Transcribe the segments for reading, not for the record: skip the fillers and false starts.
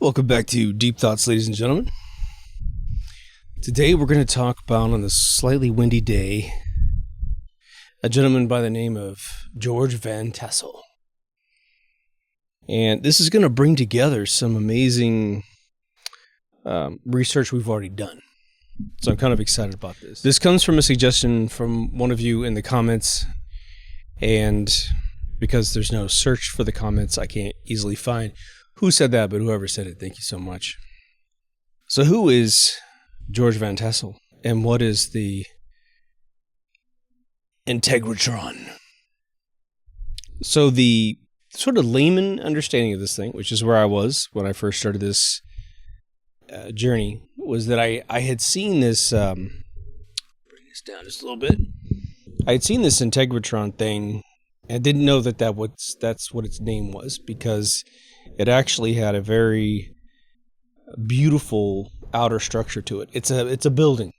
Welcome back to Deep Thoughts, ladies and gentlemen. Today we're going to talk about, on this slightly windy day, a gentleman by the name of George Van Tassel. And this is going to bring together some amazing research we've already done. So I'm kind of excited about this. This comes from a suggestion from one of you in the comments, and because there's no search for the comments, I can't easily find who said that, but whoever said it, thank you so much. So who is George Van Tassel, and what is the Integratron? So the sort of layman understanding of this thing, which is where I was when I first started this journey, was that I had seen this, bring this down just a little bit. I had seen this Integratron thing, and didn't know that that's what its name was, because it actually had a very beautiful outer structure to it. It's a building.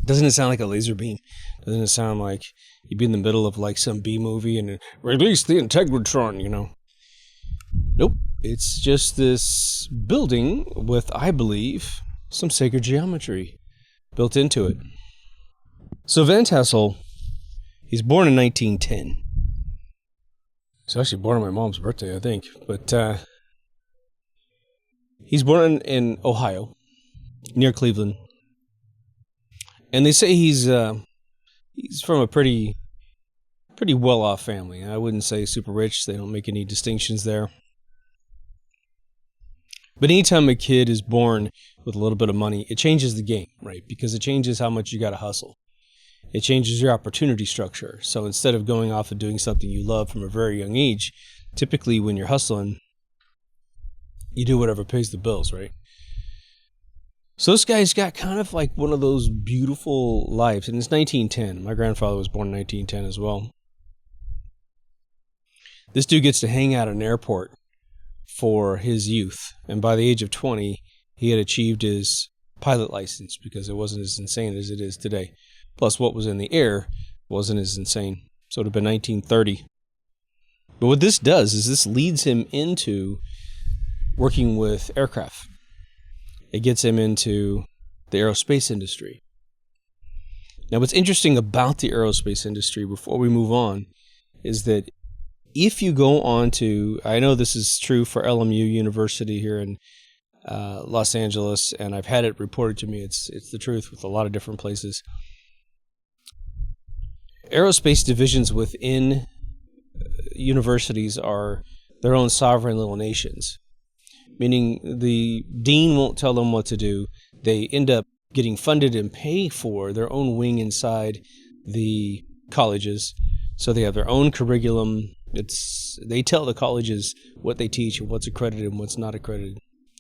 Doesn't it sound like a laser beam? Doesn't it sound like you'd be in the middle of like some B movie and release the Integratron, you know? Nope. It's just this building with, I believe, some sacred geometry built into it. So Van Tassel, he's born in 1910. He's actually born on my mom's birthday, I think. But he's born in Ohio, near Cleveland. And they say he's from a pretty well-off family. I wouldn't say super rich. They don't make any distinctions there. But anytime a kid is born with a little bit of money, it changes the game, right? Because it changes how much you got to hustle. It changes your opportunity structure. So instead of going off and doing something you love from a very young age, typically when you're hustling, you do whatever pays the bills, right? So this guy's got kind of like one of those beautiful lives. And it's 1910. My grandfather was born in 1910 as well. This dude gets to hang out at an airport for his youth. And by the age of 20, he had achieved his pilot license, because it wasn't as insane as it is today. Plus, what was in the air wasn't as insane. So it would have been 1930. But what this does is this leads him into working with aircraft. It gets him into the aerospace industry. Now, what's interesting about the aerospace industry, before we move on, is that if you go on to, I know this is true for LMU University here in Los Angeles, and I've had it reported to me. It's the truth with a lot of different places. Aerospace divisions within universities are their own sovereign little nations, meaning the dean won't tell them what to do. They end up getting funded and pay for their own wing inside the colleges. So they have their own curriculum. They tell the colleges what they teach and what's accredited and what's not accredited,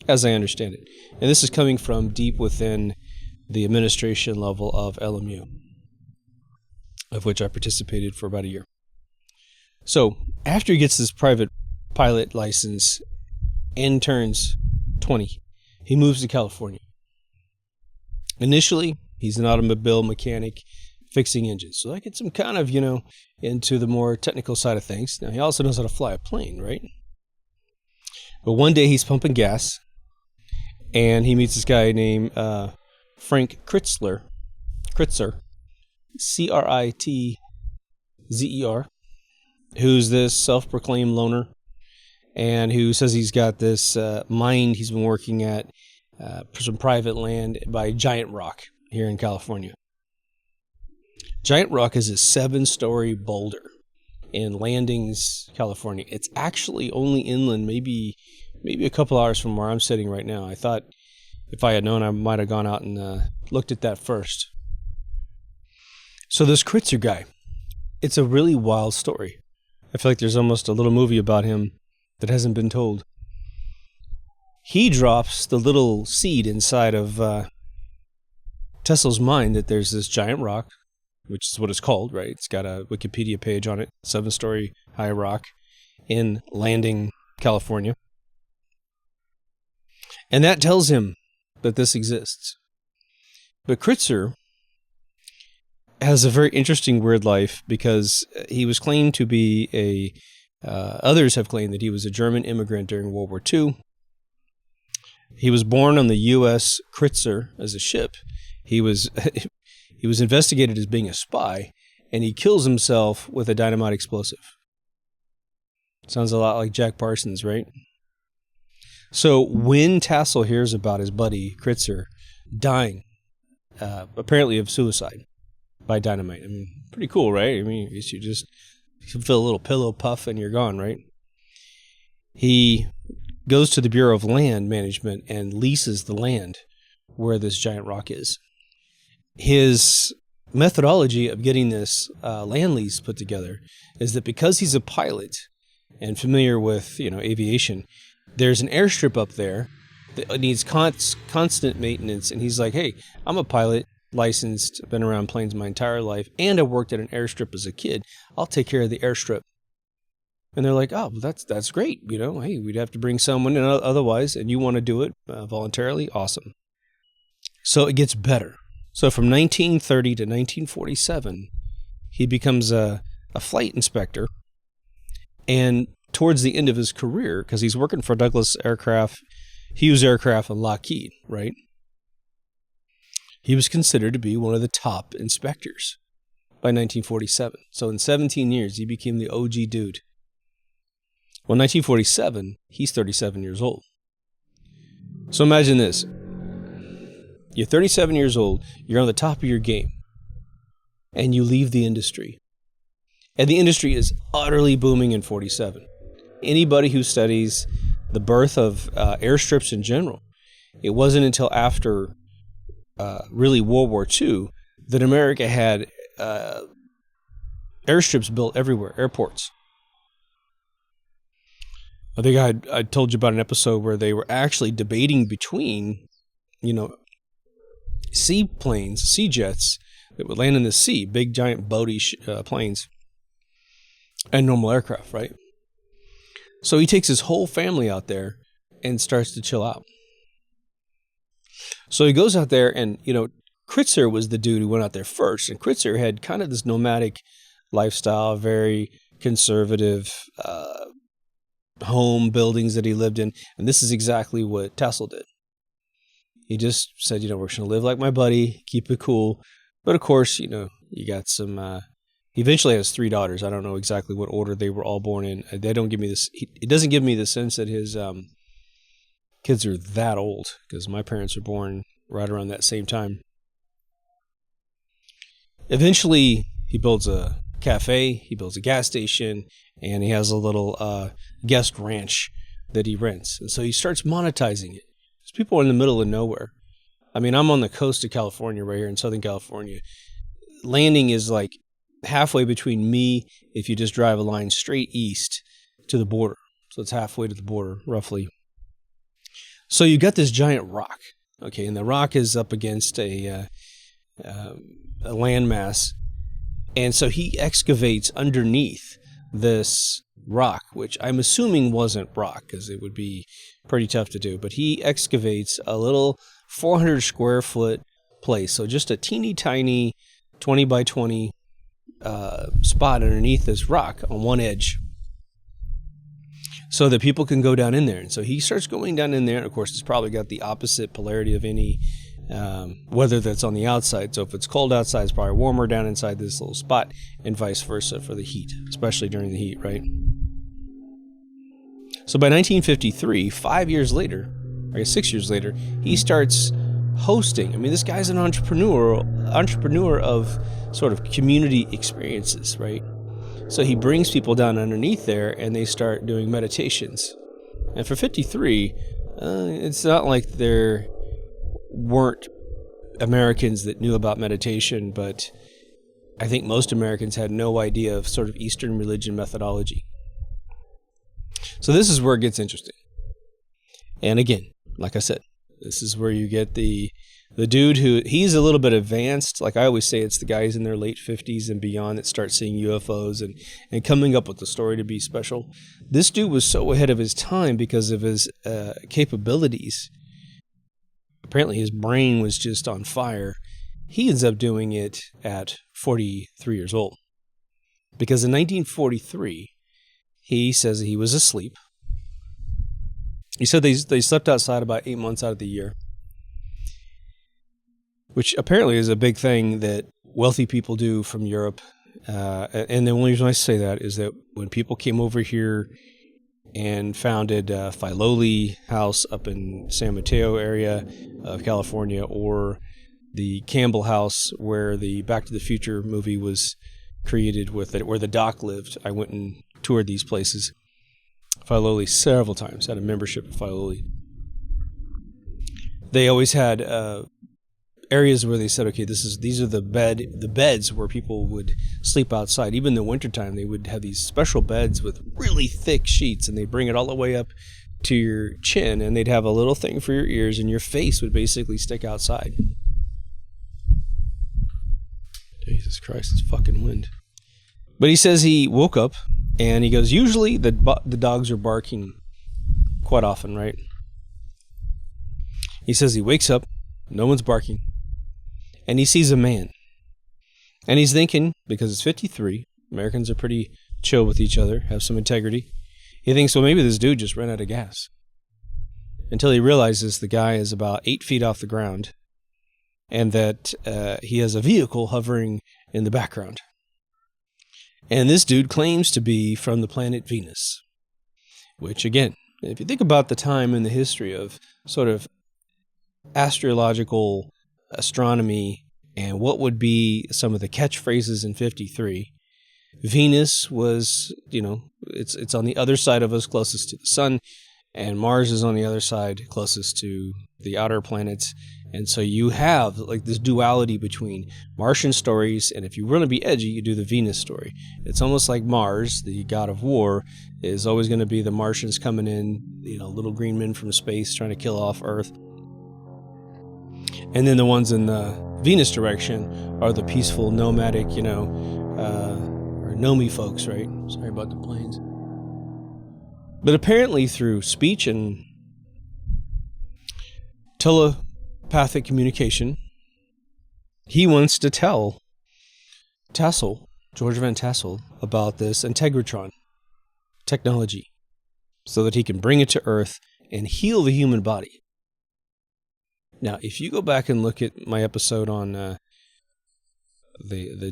as I understand it. And this is coming from deep within the administration level of LMU, of which I participated for about a year. So after he gets this private pilot license and turns 20, he moves to California. Initially, he's an automobile mechanic fixing engines. So that gets him kind of, into the more technical side of things. Now, he also knows how to fly a plane, right? But one day he's pumping gas, and he meets this guy named Frank Kritzer, Kritzer, who's this self-proclaimed loner, and who says he's got this mine he's been working at for some private land by Giant Rock here in California. Giant Rock is a 7-story boulder in Landings, California. It's actually only inland, maybe a couple hours from where I'm sitting right now. I thought if I had known, I might have gone out and looked at that first. So this Kritzer guy, it's a really wild story. I feel like there's almost a little movie about him that hasn't been told. He drops the little seed inside of Tassel's mind that there's this giant rock, which is what it's called, right? It's got a Wikipedia page on it, 7-story high rock in Landing, California. And that tells him that this exists. But Kritzer has a very interesting, weird life, because he was claimed to be others have claimed that he was a German immigrant during World War II. He was born on the U.S. Kritzer as a ship. He was he was investigated as being a spy, and he kills himself with a dynamite explosive. Sounds a lot like Jack Parsons, right? So when Tassel hears about his buddy Kritzer dying, apparently of suicide by dynamite, I mean, pretty cool, right? I mean, you just feel a little pillow puff and you're gone, right? He goes to the Bureau of Land Management and leases the land where this giant rock is. His methodology of getting this land lease put together is that because he's a pilot and familiar with aviation, there's an airstrip up there that needs constant maintenance, and he's like, hey, I'm a pilot, licensed, been around planes my entire life, and I worked at an airstrip as a kid. I'll take care of the airstrip. And they're like, oh, that's great. Hey, we'd have to bring someone in otherwise, and you want to do it voluntarily? Awesome. So it gets better. So from 1930 to 1947, he becomes a flight inspector. And towards the end of his career, because he's working for Douglas Aircraft, Hughes Aircraft, and Lockheed, right? He was considered to be one of the top inspectors by 1947. So in 17 years, he became the OG dude. Well, 1947, he's 37 years old. So imagine this. You're 37 years old, you're on the top of your game, and you leave the industry. And the industry is utterly booming in 47. Anybody who studies the birth of airstrips in general, it wasn't until after really World War II that America had airstrips built everywhere, airports. I think I told you about an episode where they were actually debating between, seaplanes, sea jets that would land in the sea, big giant boaty planes, and normal aircraft, right? So he takes his whole family out there and starts to chill out. So he goes out there and, Kritzer was the dude who went out there first. And Kritzer had kind of this nomadic lifestyle, very conservative home buildings that he lived in. And this is exactly what Tassel did. He just said, we're going to live like my buddy, keep it cool. But of course, you got some, he eventually has 3 daughters. I don't know exactly what order they were all born in. They don't give me this. It doesn't give me the sense that his kids are that old, because my parents were born right around that same time. Eventually, he builds a cafe, he builds a gas station, and he has a little guest ranch that he rents. And so he starts monetizing it. Because people are in the middle of nowhere. I mean, I'm on the coast of California, right here in Southern California. Landing is like halfway between me, if you just drive a line straight east to the border. So it's halfway to the border, roughly. So you got this giant rock, okay, and the rock is up against a landmass. And so he excavates underneath this rock, which I'm assuming wasn't rock, because it would be pretty tough to do. But he excavates a little 400 square foot place. So just a teeny tiny 20 by 20 spot underneath this rock on one edge, so that people can go down in there. And so he starts going down in there. And of course, it's probably got the opposite polarity of any weather that's on the outside. So if it's cold outside, it's probably warmer down inside this little spot, and vice versa for the heat, especially during the heat, right? So by 1953, 5 years later, I guess 6 years later, he starts hosting. I mean, this guy's an entrepreneur of sort of community experiences, right? So he brings people down underneath there, and they start doing meditations. And for 53, it's not like there weren't Americans that knew about meditation, but I think most Americans had no idea of sort of Eastern religion methodology. So this is where it gets interesting. And again, like I said, this is where you get the dude who, he's a little bit advanced. Like I always say, it's the guys in their late 50s and beyond that start seeing UFOs and coming up with the story to be special. This dude was so ahead of his time because of his capabilities. Apparently his brain was just on fire. He ends up doing it at 43 years old. Because in 1943, he says he was asleep. He said they slept outside about 8 months out of the year, which apparently is a big thing that wealthy people do from Europe. And the only reason I say that is that when people came over here and founded Filoli House up in San Mateo area of California, or the Campbell House where the Back to the Future movie was created with it, where the Doc lived. I went and toured these places. Filoli several times, had a membership at Filoli. They always had areas where they said, okay, these are the beds where people would sleep outside. Even in the wintertime, they would have these special beds with really thick sheets, and they'd bring it all the way up to your chin, and they'd have a little thing for your ears, and your face would basically stick outside. Jesus Christ, it's fucking wind. But he says he woke up, and he goes, usually the dogs are barking quite often, right? He says he wakes up, no one's barking, and he sees a man. And he's thinking, because it's 53, Americans are pretty chill with each other, have some integrity. He thinks, well, maybe this dude just ran out of gas. Until he realizes the guy is about 8 feet off the ground, and that he has a vehicle hovering in the background. And this dude claims to be from the planet Venus, which, again, if you think about the time in the history of sort of astrological astronomy and what would be some of the catchphrases in 53, Venus was, it's on the other side of us, closest to the sun, and Mars is on the other side, closest to the outer planets. And so you have like this duality between Martian stories, and if you want to be edgy, you do the Venus story. It's almost like Mars, the god of war, is always going to be the Martians coming in, little green men from space trying to kill off Earth. And then the ones in the Venus direction are the peaceful, nomadic, or Nomi folks, right? Sorry about the planes. But apparently through speech and telepathic communication, he wants to tell Tassel, George Van Tassel, about this Integratron technology so that he can bring it to Earth and heal the human body. Now, if you go back and look at my episode on the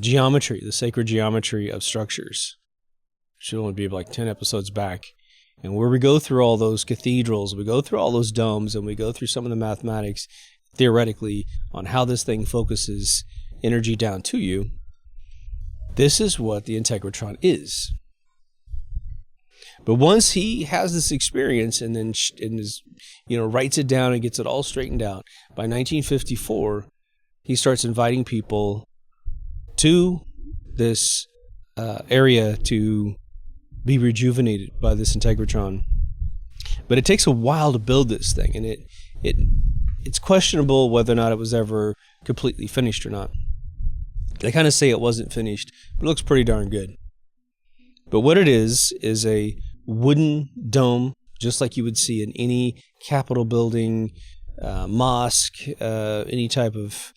geometry, the sacred geometry of structures, it should only be like 10 episodes back, and where we go through all those cathedrals, we go through all those domes, and we go through some of the mathematics, theoretically, on how this thing focuses energy down to you, this is what the Integratron is. But once he has this experience and then writes it down and gets it all straightened out, by 1954, he starts inviting people to this area to be rejuvenated by this Integratron. But it takes a while to build this thing, and it's questionable whether or not it was ever completely finished or not. They kind of say it wasn't finished, but it looks pretty darn good. But what it is a wooden dome, just like you would see in any Capitol building, mosque, any type of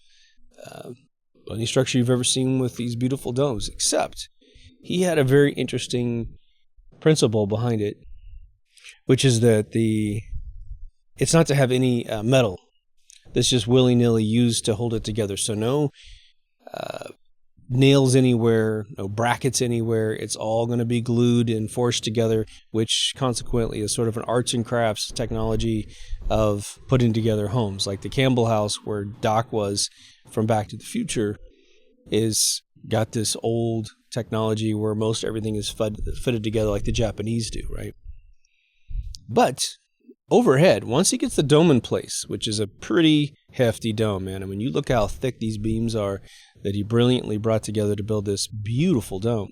any structure you've ever seen with these beautiful domes, except he had a very interesting principle behind it, which is that it's not to have any metal that's just willy-nilly used to hold it together. So no nails anywhere, no brackets anywhere. It's all going to be glued and forced together, which consequently is sort of an arts and crafts technology of putting together homes. Like the Campbell House, where Doc was from Back to the Future, is got this old technology where most everything is fitted together like the Japanese do, right? But overhead, once he gets the dome in place, which is a pretty hefty dome, man. I mean, you look how thick these beams are that he brilliantly brought together to build this beautiful dome.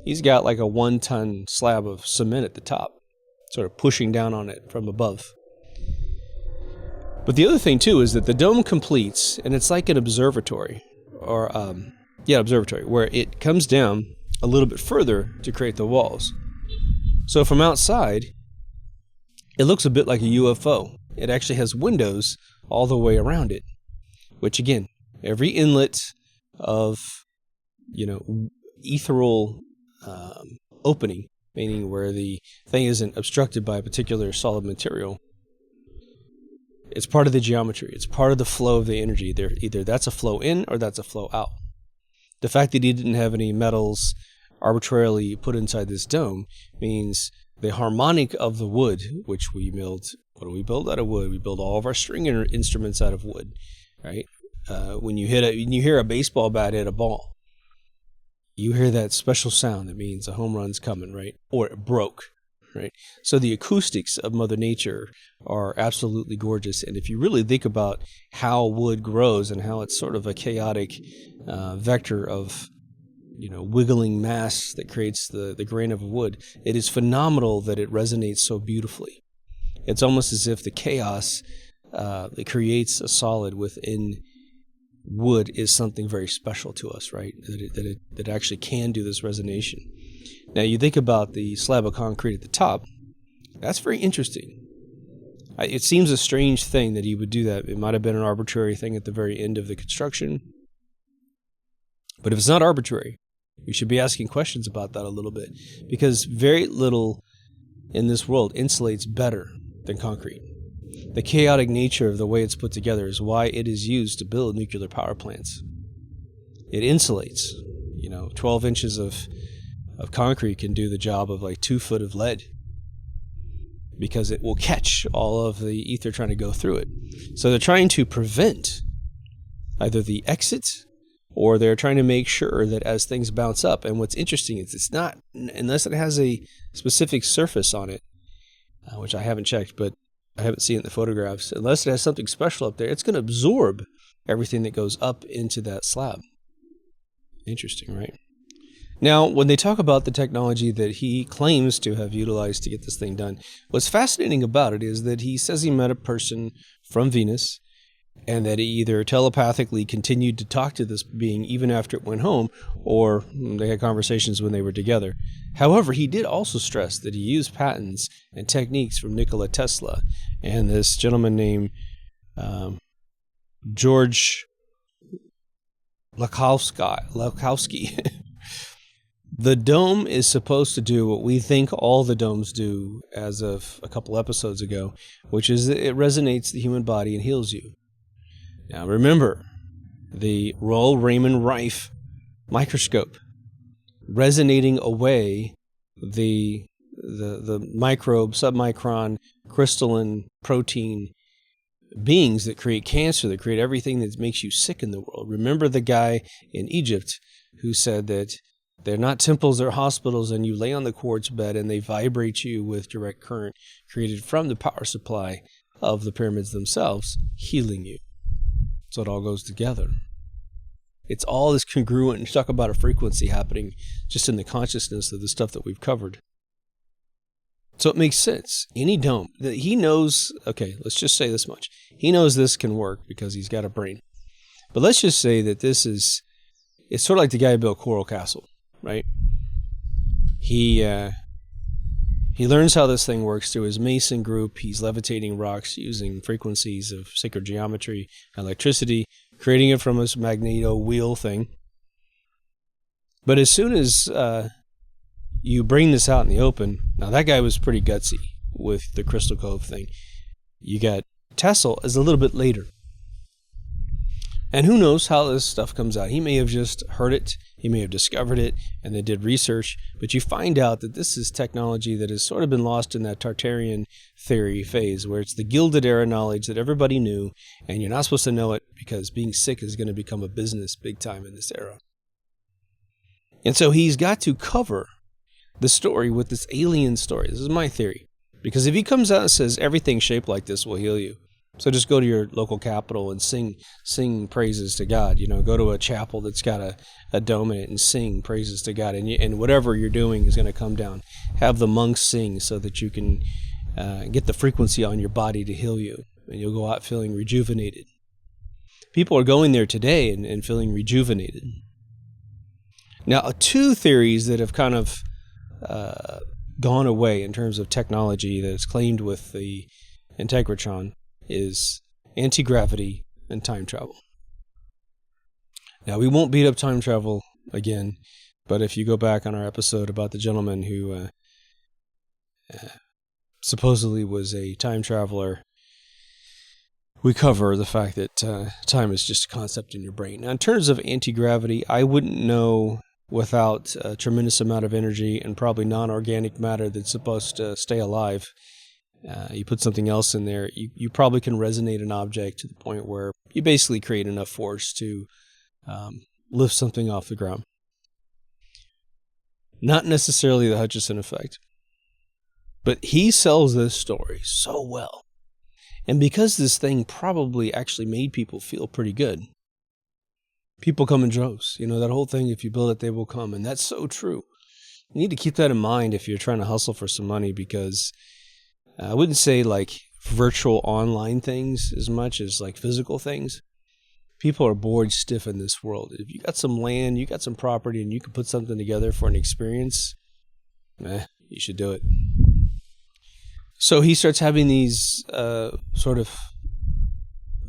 He's got like a 1-ton slab of cement at the top, sort of pushing down on it from above. But the other thing, too, is that the dome completes, and it's like an observatory, or, observatory, where it comes down a little bit further to create the walls. So from outside, it looks a bit like a UFO. It actually has windows all the way around it, which again, every inlet of, ethereal opening meaning where the thing isn't obstructed by a particular solid material. It's part of the geometry. It's part of the flow of the energy. Either that's a flow in or that's a flow out. The fact that he didn't have any metals arbitrarily put inside this dome means the harmonic of the wood, which we build. What do we build out of wood? We build all of our string instruments out of wood, right? When you hear a baseball bat hit a ball, you hear that special sound that means a home run's coming, right? Or it broke, right? So the acoustics of Mother Nature are absolutely gorgeous. And if you really think about how wood grows and how it's sort of a chaotic vector of, wiggling mass that creates the grain of wood, it is phenomenal that it resonates so beautifully. It's almost as if the chaos that creates a solid within wood is something very special to us, right? That it actually can do this resonation. Now, you think about the slab of concrete at the top. That's very interesting. It seems a strange thing that he would do that. It might have been an arbitrary thing at the very end of the construction. But if it's not arbitrary, we should be asking questions about that a little bit, because very little in this world insulates better than concrete. The chaotic nature of the way it's put together is why it is used to build nuclear power plants. It insulates. 12 inches of concrete can do the job of like 2 foot of lead, because it will catch all of the ether trying to go through it. So they're trying to prevent either the exit, or they're trying to make sure that as things bounce up, and what's interesting is it's not, unless it has a specific surface on it, which I haven't checked, but I haven't seen it in the photographs, unless it has something special up there, it's going to absorb everything that goes up into that slab. Interesting, right? Now, when they talk about the technology that he claims to have utilized to get this thing done, what's fascinating about it is that he says he met a person from Venus, and that he either telepathically continued to talk to this being even after it went home, or they had conversations when they were together. However, he did also stress that he used patents and techniques from Nikola Tesla and this gentleman named George Lakowski. The dome is supposed to do what we think all the domes do as of a couple episodes ago, which is that it resonates the human body and heals you. Now remember, the Royal Raymond Rife microscope resonating away the microbe, submicron, crystalline protein beings that create cancer, that create everything that makes you sick in the world. Remember the guy in Egypt who said that they're not temples, they're hospitals, and you lay on the quartz bed and they vibrate you with direct current created from the power supply of the pyramids themselves, healing you. So it all goes together. It's all this congruent. You talk about a frequency happening just in the consciousness of the stuff that we've covered. So it makes sense. Any dome that he knows, okay, let's just say this much. He knows this can work because he's got a brain. But let's just say that it's sort of like the guy who built Coral Castle, right? He learns how this thing works through his Mason group. He's levitating rocks using frequencies of sacred geometry, electricity, creating it from this magneto wheel thing. But as soon as you bring this out in the open, now that guy was pretty gutsy with the Crystal Cove thing. You got Tassel is a little bit later. And who knows how this stuff comes out. He may have just heard it, he may have discovered it, and they did research, but you find out that this is technology that has sort of been lost in that Tartarian theory phase, where it's the Gilded Era knowledge that everybody knew, and you're not supposed to know it because being sick is going to become a business big time in this era. And so he's got to cover the story with this alien story. This is my theory. Because if he comes out and says everything shaped like this will heal you, so just go to your local capital and sing praises to God. Go to a chapel that's got a dome in it and sing praises to God. And whatever you're doing is going to come down. Have the monks sing so that you can get the frequency on your body to heal you. And you'll go out feeling rejuvenated. People are going there today and feeling rejuvenated. Now, two theories that have kind of gone away in terms of technology that is claimed with the Integratron is anti-gravity and time travel. Now, we won't beat up time travel again, but if you go back on our episode about the gentleman who supposedly was a time traveler. We cover the fact that time is just a concept in your brain. Now, in terms of anti-gravity, I wouldn't know without a tremendous amount of energy and probably non-organic matter that's supposed to stay alive. You put something else in there, you probably can resonate an object to the point where you basically create enough force to lift something off the ground. Not necessarily the Hutchison effect. But he sells this story so well. And because this thing probably actually made people feel pretty good, people come in droves. You know, that whole thing, if you build it, they will come. And that's so true. You need to keep that in mind if you're trying to hustle for some money, because I wouldn't say like virtual online things as much as like physical things. People are bored stiff in this world. If you got some land, you got some property, and you can put something together for an experience, you should do it. So he starts having these sort of,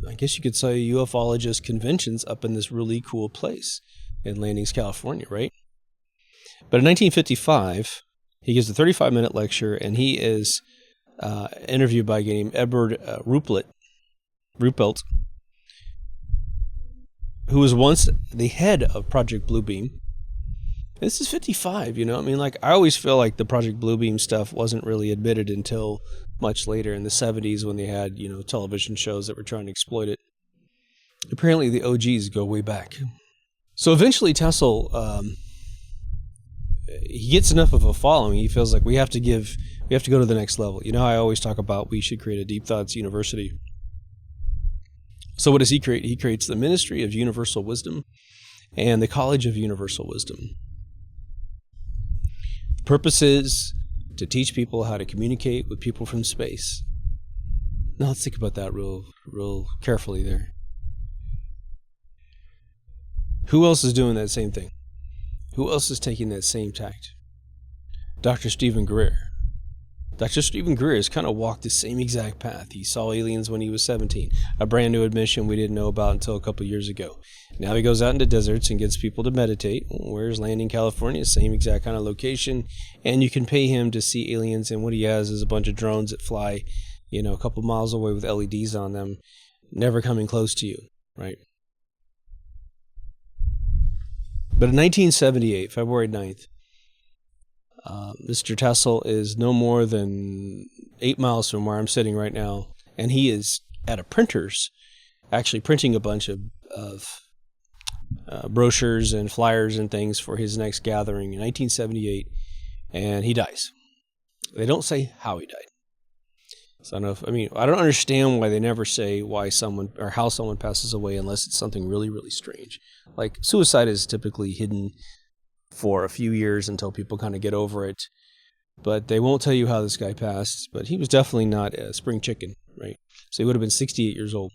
I guess you could say, ufologist conventions up in this really cool place in Landings, California, right? But in 1955, he gives a 35-minute lecture, and he is interviewed by a guy named Edward Ruppelt, who was once the head of Project Bluebeam. This is 55, you know? I mean, like, I always feel like the Project Bluebeam stuff wasn't really admitted until much later in the 70s when they had, you know, television shows that were trying to exploit it. Apparently the OGs go way back. So eventually Tassel, he gets enough of a following. He feels like we have to go to the next level. You know, I always talk about we should create a Deep Thoughts University. So what does he create? He creates the Ministry of Universal Wisdom and the College of Universal Wisdom. The purpose is to teach people how to communicate with people from space. Now let's think about that real carefully there. Who else is doing that same thing? Who else is taking that same tact? Dr. Stephen Greer. Dr. Stephen Greer has kind of walked the same exact path. He saw aliens when he was 17, a brand new admission we didn't know about until a couple years ago. Now he goes out into deserts and gets people to meditate. Where's Landing, California? Same exact kind of location. And you can pay him to see aliens, and what he has is a bunch of drones that fly, you know, a couple miles away with LEDs on them, never coming close to you, right? But in 1978, February 9th, Mr. Tassel is no more than 8 miles from where I'm sitting right now, and he is at a printer's, actually printing a bunch of brochures and flyers and things for his next gathering in 1978, and he dies. They don't say how he died. So I don't understand why they never say why someone or how someone passes away unless it's something really, really strange. Like suicide is typically hidden for a few years until people kind of get over it. But they won't tell you how this guy passed. But he was definitely not a spring chicken, right? So he would have been 68 years old.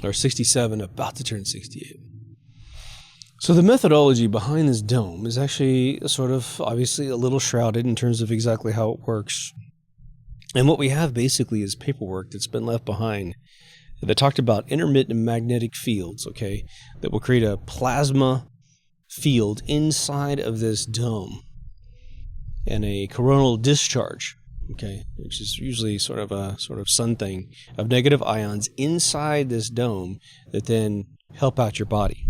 Or 67, about to turn 68. So the methodology behind this dome is actually sort of obviously a little shrouded in terms of exactly how it works. And what we have basically is paperwork that's been left behind that talked about intermittent magnetic fields, okay, that will create a plasma field inside of this dome and a coronal discharge, okay, which is usually sort of sun thing of negative ions inside this dome that then help out your body.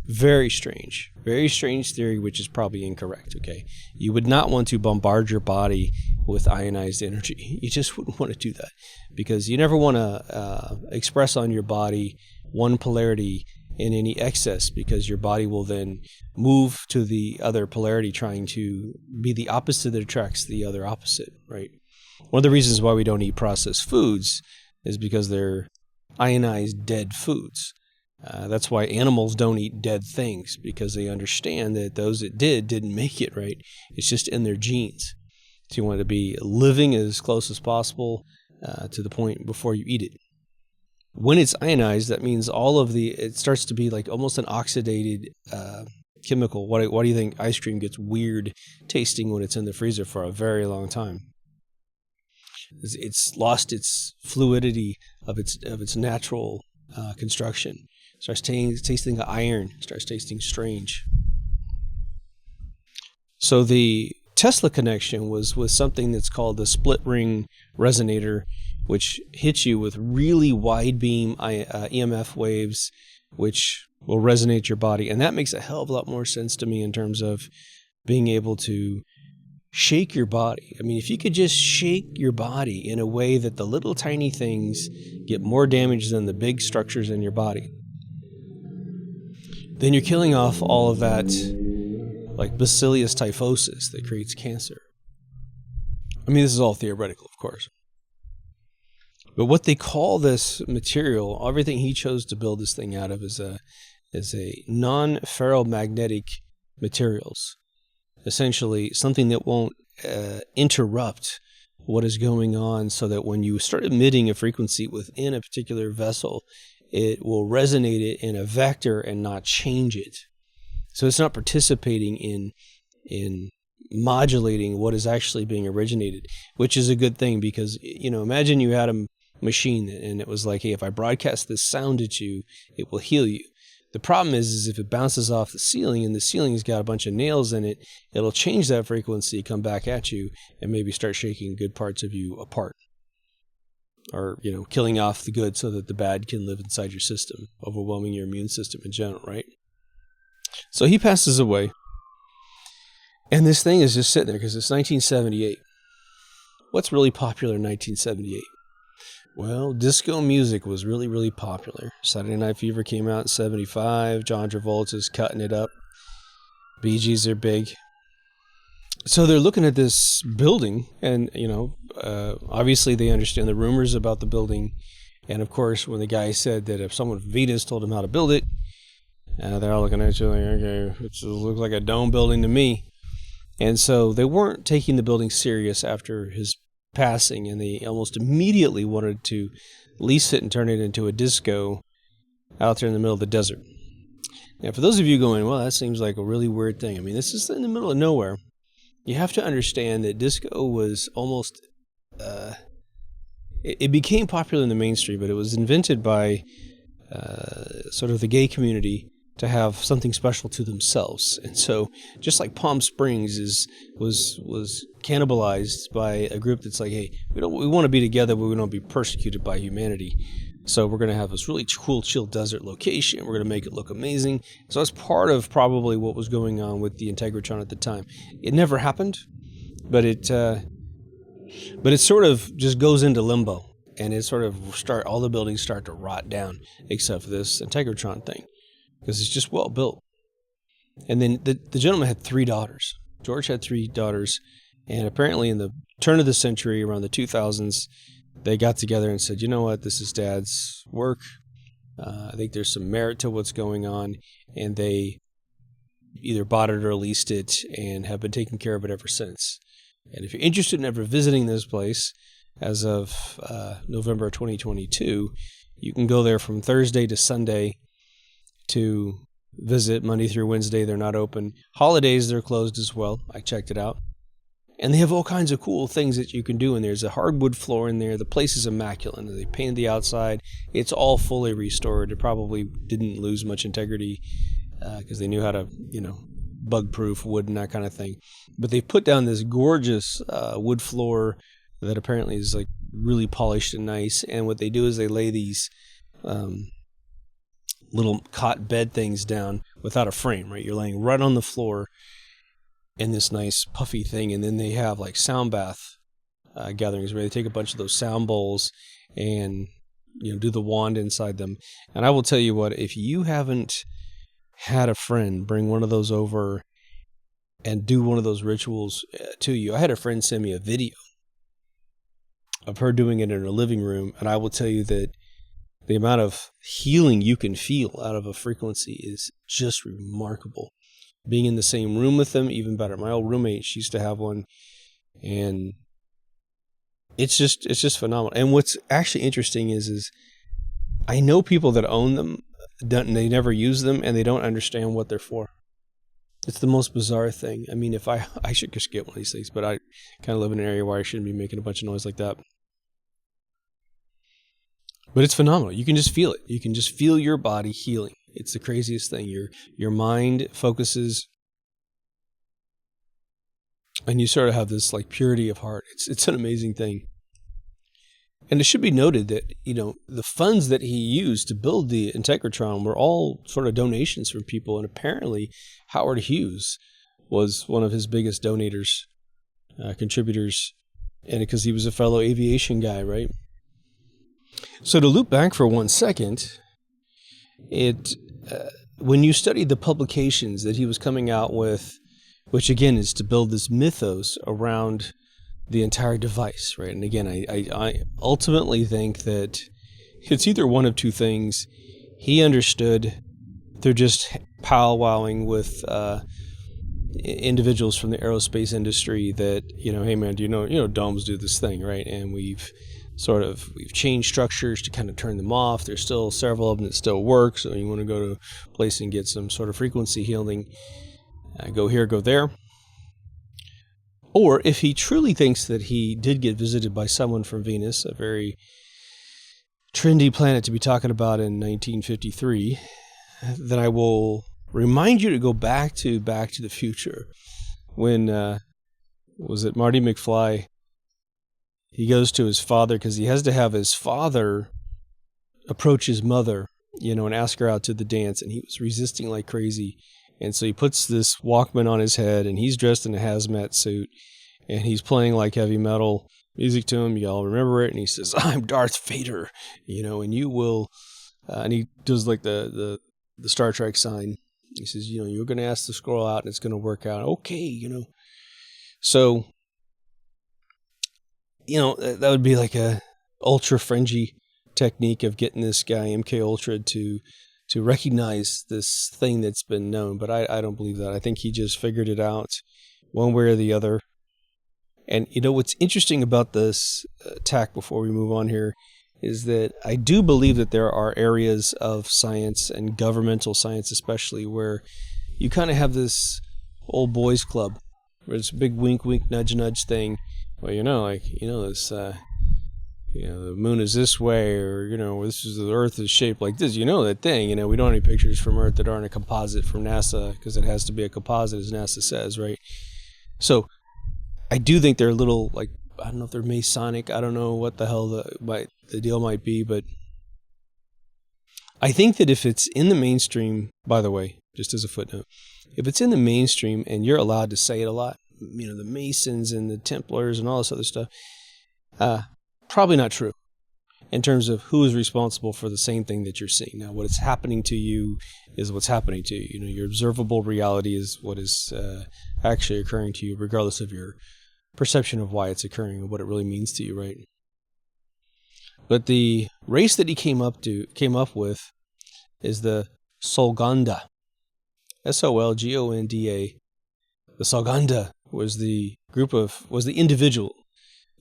Very strange theory, which is probably incorrect, okay? You would not want to bombard your body with ionized energy. You just wouldn't want to do that because you never want to express on your body one polarity in any excess, because your body will then move to the other polarity, trying to be the opposite that attracts the other opposite, right? One of the reasons why we don't eat processed foods is because they're ionized dead foods. That's why animals don't eat dead things, because they understand that those that didn't make it, right? It's just in their genes. So you want to be living as close as possible to the point before you eat it. When it's ionized, that means it starts to be like almost an oxidated chemical. Why do you think ice cream gets weird tasting when it's in the freezer for a very long time? It's lost its fluidity of its natural construction. Starts tasting like iron. Starts tasting strange. So the Tesla connection was with something that's called the split ring resonator, which hits you with really wide beam EMF waves, which will resonate your body. And that makes a hell of a lot more sense to me in terms of being able to shake your body. I mean, if you could just shake your body in a way that the little tiny things get more damage than the big structures in your body, then you're killing off all of that, like Bacillus typhosis that creates cancer. I mean, this is all theoretical, of course. But what they call this material, everything he chose to build this thing out of, is a non-ferromagnetic materials. Essentially, something that won't interrupt what is going on, so that when you start emitting a frequency within a particular vessel, it will resonate it in a vector and not change it. So it's not participating in modulating what is actually being originated, which is a good thing, because, you know, imagine you had a machine and it was like, hey, if I broadcast this sound at you, it will heal you. The problem is if it bounces off the ceiling and the ceiling's got a bunch of nails in it, it'll change that frequency, come back at you, and maybe start shaking good parts of you apart. Or, you know, killing off the good so that the bad can live inside your system, overwhelming your immune system in general, right? So he passes away. And this thing is just sitting there because it's 1978. What's really popular in 1978? Well, disco music was really, really popular. Saturday Night Fever came out in 75. John Travolta's cutting it up. Bee Gees are big. So they're looking at this building, and, you know, obviously they understand the rumors about the building. And, of course, when the guy said that if someone from Venus told him how to build it, they're all looking at you like, okay, it looks like a dome building to me. And so they weren't taking the building serious after his passing, and they almost immediately wanted to lease it and turn it into a disco out there in the middle of the desert. Now, for those of you going, well, that seems like a really weird thing. I mean, this is in the middle of nowhere. You have to understand that disco was almost, it became popular in the mainstream, but it was invented by sort of the gay community to have something special to themselves. And so just like Palm Springs was cannibalized by a group that's like, hey, we want to be together, but we don't be persecuted by humanity. So we're going to have this really cool, chill desert location. We're going to make it look amazing. So that's part of probably what was going on with the Integratron at the time. It never happened, but it sort of just goes into limbo, and it sort of all the buildings start to rot down, except for this Integratron thing, because it's just well built. And then the gentleman had 3 daughters. George had 3 daughters, and apparently in the turn of the century, around the 2000s, they got together and said, you know what, this is Dad's work. I think there's some merit to what's going on. And they either bought it or leased it and have been taking care of it ever since. And if you're interested in ever visiting this place, as of November 2022, you can go there from Thursday to Sunday to visit. Monday through Wednesday, they're not open. Holidays, they're closed as well. I checked it out. And they have all kinds of cool things that you can do in there. There's a hardwood floor in there. The place is immaculate. They painted the outside. It's all fully restored. It probably didn't lose much integrity because they knew how to, bug-proof wood and that kind of thing. But they put down this gorgeous wood floor that apparently is like really polished and nice. And what they do is they lay these little cot bed things down without a frame, right? You're laying right on the floor in this nice puffy thing, and then they have like sound bath gatherings where they take a bunch of those sound bowls and do the wand inside them. And I will tell you what, if you haven't had a friend bring one of those over and do one of those rituals to you, I had a friend send me a video of her doing it in her living room, and I will tell you that the amount of healing you can feel out of a frequency is just remarkable. Being in the same room with them, even better. My old roommate, she used to have one, and it's just phenomenal. And what's actually interesting is I know people that own them, they never use them, and they don't understand what they're for. It's the most bizarre thing. I mean, if I should just get one of these things, but I kind of live in an area where I shouldn't be making a bunch of noise like that. But it's phenomenal. You can just feel it. You can just feel your body healing. It's the craziest thing. Your mind focuses And you sort of have this like purity of heart. It's an amazing thing. And it should be noted that, the funds that he used to build the Integratron were all sort of donations from people. And apparently Howard Hughes was one of his biggest donators, contributors, and because he was a fellow aviation guy, right? So to loop back for 1 second, when you study the publications that he was coming out with, which again is to build this mythos around the entire device, right? And again, I ultimately think that it's either one of two things. He understood they're just powwowing with individuals from the aerospace industry that, hey man, do you know domes do this thing, right? And we've changed structures to kind of turn them off. There's still several of them that still work. So you want to go to a place and get some sort of frequency healing, go here, go there. Or if he truly thinks that he did get visited by someone from Venus, a very trendy planet to be talking about in 1953, then I will remind you to go back to the Future when, was it Marty McFly? He goes to his father because he has to have his father approach his mother, and ask her out to the dance. And he was resisting like crazy. And so he puts this Walkman on his head and he's dressed in a hazmat suit and he's playing like heavy metal music to him. You all remember it. And he says, "I'm Darth Vader, and you will," and he does like the Star Trek sign. He says, "You're going to ask the scroll out and it's going to work out." Okay. So, that would be like a ultra fringy technique of getting this guy MK Ultra to recognize this thing that's been known. But I don't believe that. I think he just figured it out one way or the other. And what's interesting about this tack before we move on here is that I do believe that there are areas of science and governmental science especially where you kind of have this old boys club where it's a big wink wink nudge nudge thing. Well, this the moon is this way, or this is the Earth is shaped like this. That thing. We don't have any pictures from Earth that aren't a composite from NASA because it has to be a composite, as NASA says, right? So I do think they're a little like, I don't know if they're Masonic. I don't know what the hell the deal might be, but I think that if it's in the mainstream, by the way, just as a footnote, if it's in the mainstream and you're allowed to say it a lot, the Masons and the Templars and all this other stuff, probably not true in terms of who is responsible for the same thing that you're seeing. Now, what is happening to you is what's happening to you. Your observable reality is what is actually occurring to you, regardless of your perception of why it's occurring and what it really means to you, right? But the race that he came up with is the Solonda, Solgonda. The Solonda was the individual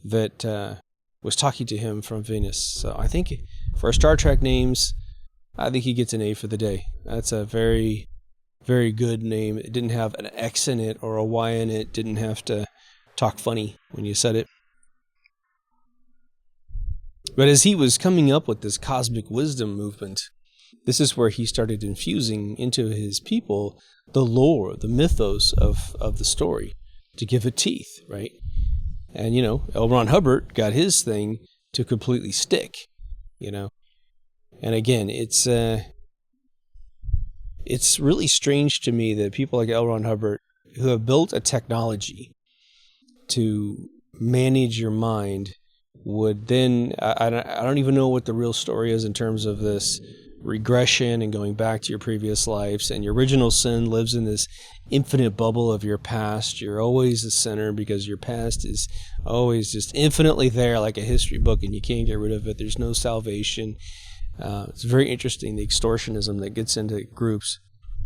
that was talking to him from Venus. So I think for Star Trek names, I think he gets an A for the day. That's a very, very good name. It didn't have an X in it or a Y in it. Didn't have to talk funny when you said it. But as he was coming up with this cosmic wisdom movement, this is where he started infusing into his people the lore, the mythos of the story to give it teeth, right? And, L. Ron Hubbard got his thing to completely stick, And again, it's really strange to me that people like L. Ron Hubbard, who have built a technology to manage your mind, would then, I don't even know what the real story is in terms of this regression and going back to your previous lives, and your original sin lives in this infinite bubble of your past. You're always the sinner because your past is always just infinitely there like a history book and you can't get rid of it. There's no salvation. It's very interesting, the extortionism that gets into groups.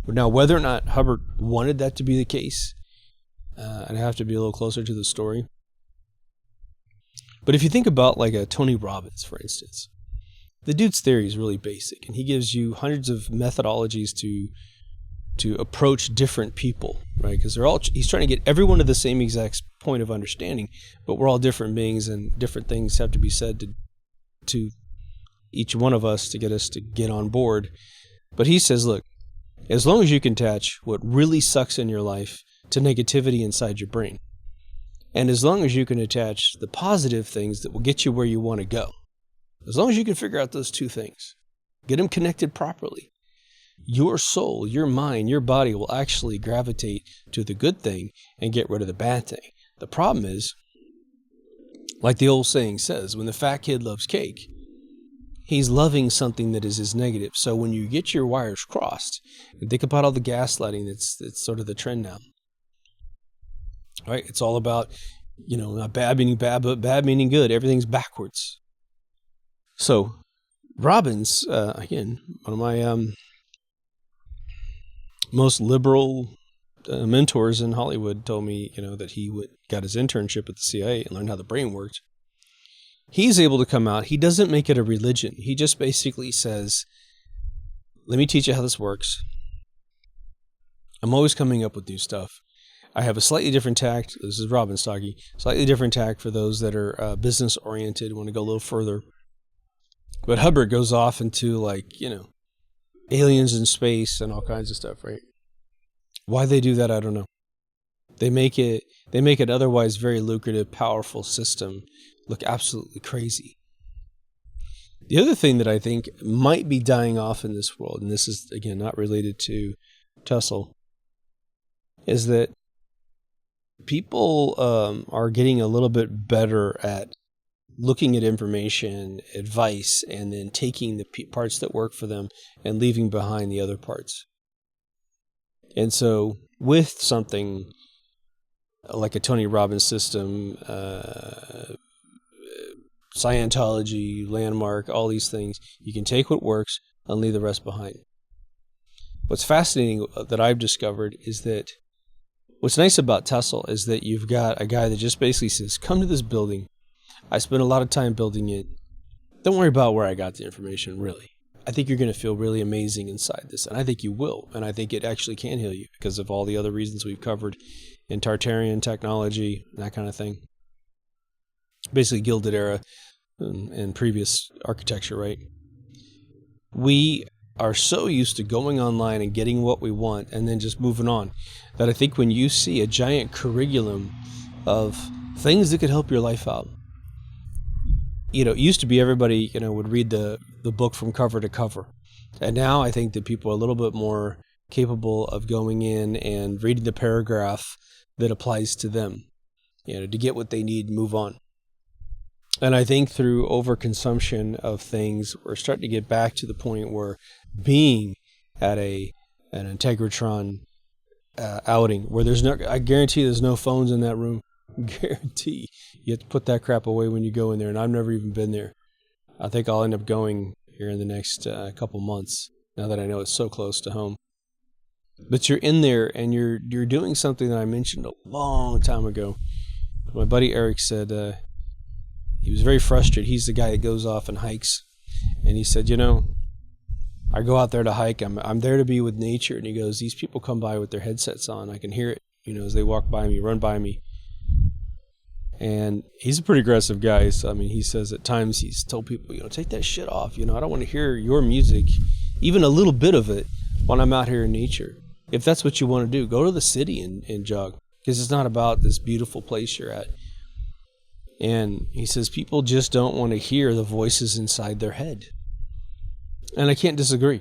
Now, whether or not Hubbard wanted that to be the case, I'd have to be a little closer to the story. But if you think about like a Tony Robbins, for instance, the dude's theory is really basic, and he gives you hundreds of methodologies to approach different people, right? Because he's trying to get everyone to the same exact point of understanding, but we're all different beings, and different things have to be said to each one of us to get us to get on board. But he says, look, as long as you can attach what really sucks in your life to negativity inside your brain, And as long as you can attach the positive things that will get you where you want to go, as long as you can figure out those two things, get them connected properly, your soul, your mind, your body will actually gravitate to the good thing and get rid of the bad thing. The problem is, like the old saying says, when the fat kid loves cake, he's loving something that is his negative. So when you get your wires crossed, and think about all the gaslighting that's sort of the trend now. Right? It's all about, not bad meaning bad, but bad meaning good. Everything's backwards. So Robbins, again, one of my most liberal mentors in Hollywood told me, that he got his internship at the CIA and learned how the brain worked. He's able to come out. He doesn't make it a religion. He just basically says, let me teach you how this works. I'm always coming up with new stuff. I have a slightly different tact. This is Robbins talking. Slightly different tact for those that are business oriented, want to go a little further. But Hubbard goes off into aliens in space and all kinds of stuff, right? Why they do that, I don't know. They make it otherwise very lucrative, powerful system look absolutely crazy. The other thing that I think might be dying off in this world, and this is again not related to Tassel, is that people are getting a little bit better at looking at information, advice, and then taking the parts that work for them and leaving behind the other parts. And so with something like a Tony Robbins system, Scientology, Landmark, all these things, you can take what works and leave the rest behind. What's fascinating that I've discovered is that what's nice about Tassel is that you've got a guy that just basically says, come to this building. I spent a lot of time building it. Don't worry about where I got the information, really. I think you're going to feel really amazing inside this, and I think you will, and I think it actually can heal you because of all the other reasons we've covered in Tartarian technology, that kind of thing. Basically Gilded Era and previous architecture, right? We are so used to going online and getting what we want and then just moving on that I think when you see a giant curriculum of things that could help your life out, it used to be everybody, would read the book from cover to cover. And now I think that people are a little bit more capable of going in and reading the paragraph that applies to them, to get what they need and move on. And I think through overconsumption of things, we're starting to get back to the point where being at an Integratron outing where I guarantee there's no phones in that room. Guarantee you have to put that crap away when you go in there, and I've never even been there. I think I'll end up going here in the next couple months now that I know it's so close to home. But you're in there and you're doing something that I mentioned a long time ago. My buddy Eric said he was very frustrated. He's the guy that goes off and hikes, and he said, I go out there to hike. I'm there to be with nature, and he goes, these people come by with their headsets on. I can hear it, as they walk by me, run by me. And he's a pretty aggressive guy. So, he says at times he's told people, take that shit off. I don't want to hear your music, even a little bit of it, when I'm out here in nature. If that's what you want to do, go to the city and jog, because it's not about this beautiful place you're at. And he says people just don't want to hear the voices inside their head. And I can't disagree.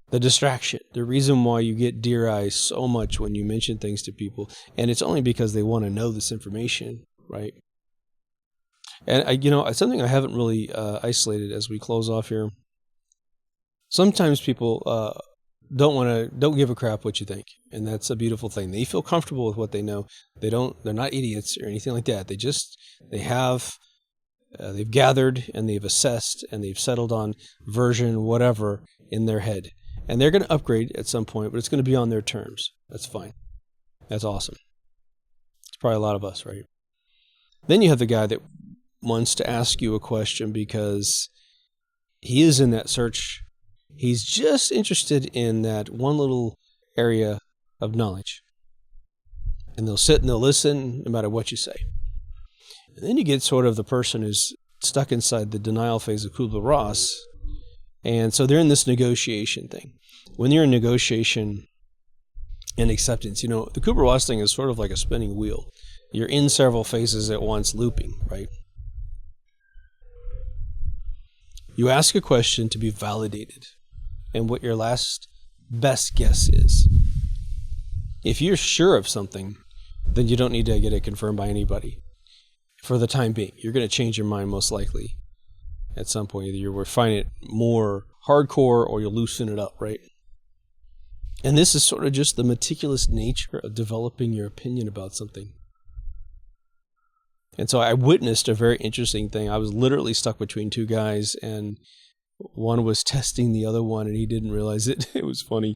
The distraction, the reason why you get deer eyes so much when you mention things to people, and it's only because they want to know this information, right? And something I haven't really isolated as we close off here. Sometimes people don't give a crap what you think, and that's a beautiful thing. They feel comfortable with what they know. They're not idiots or anything like that. They've gathered and they've assessed and they've settled on version whatever in their head. And they're going to upgrade at some point, but it's going to be on their terms. That's fine. That's awesome. It's probably a lot of us, right? Then you have the guy that wants to ask you a question because he is in that search. He's just interested in that one little area of knowledge. And they'll sit and they'll listen no matter what you say. And then you get sort of the person who's stuck inside the denial phase of Kubler-Ross. And so they're in this negotiation thing. When you're in negotiation, and acceptance. You know, the Kubler-Ross thing is sort of like a spinning wheel. You're in several phases at once, looping, right? You ask a question to be validated and what your last best guess is. If you're sure of something, then you don't need to get it confirmed by anybody for the time being. You're going to change your mind most likely at some point. Either you'll find it more hardcore or you'll loosen it up, right? And this is sort of just the meticulous nature of developing your opinion about something. And so I witnessed a very interesting thing. I was literally stuck between two guys, and one was testing the other one, and he didn't realize it. It was funny.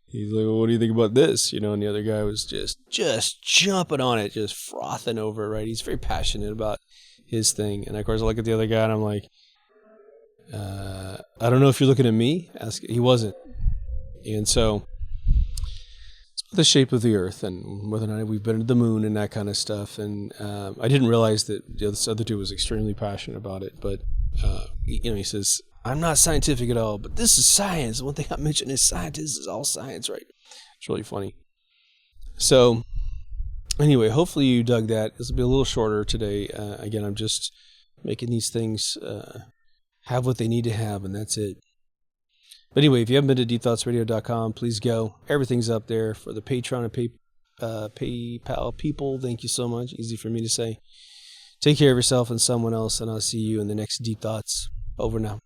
He's like, well, what do you think about this? You know, and the other guy was just jumping on it, just frothing over it, right? He's very passionate about his thing. And of course, I look at the other guy, and I'm like, I don't know if you're looking at me. He wasn't. And so the shape of the earth and whether or not we've been to the moon and that kind of stuff. And I didn't realize that this other dude was extremely passionate about it. But, he says, I'm not scientific at all, but this is science. One thing I mentioned is scientists is all science, right? It's really funny. So anyway, hopefully you dug that. This will be a little shorter today. Again, I'm just making these things have what they need to have, and that's it. But anyway, if you haven't been to deepthoughtsradio.com, please go. Everything's up there for the Patreon and PayPal people. Thank you so much. Easy for me to say. Take care of yourself and someone else, and I'll see you in the next Deep Thoughts. Over now.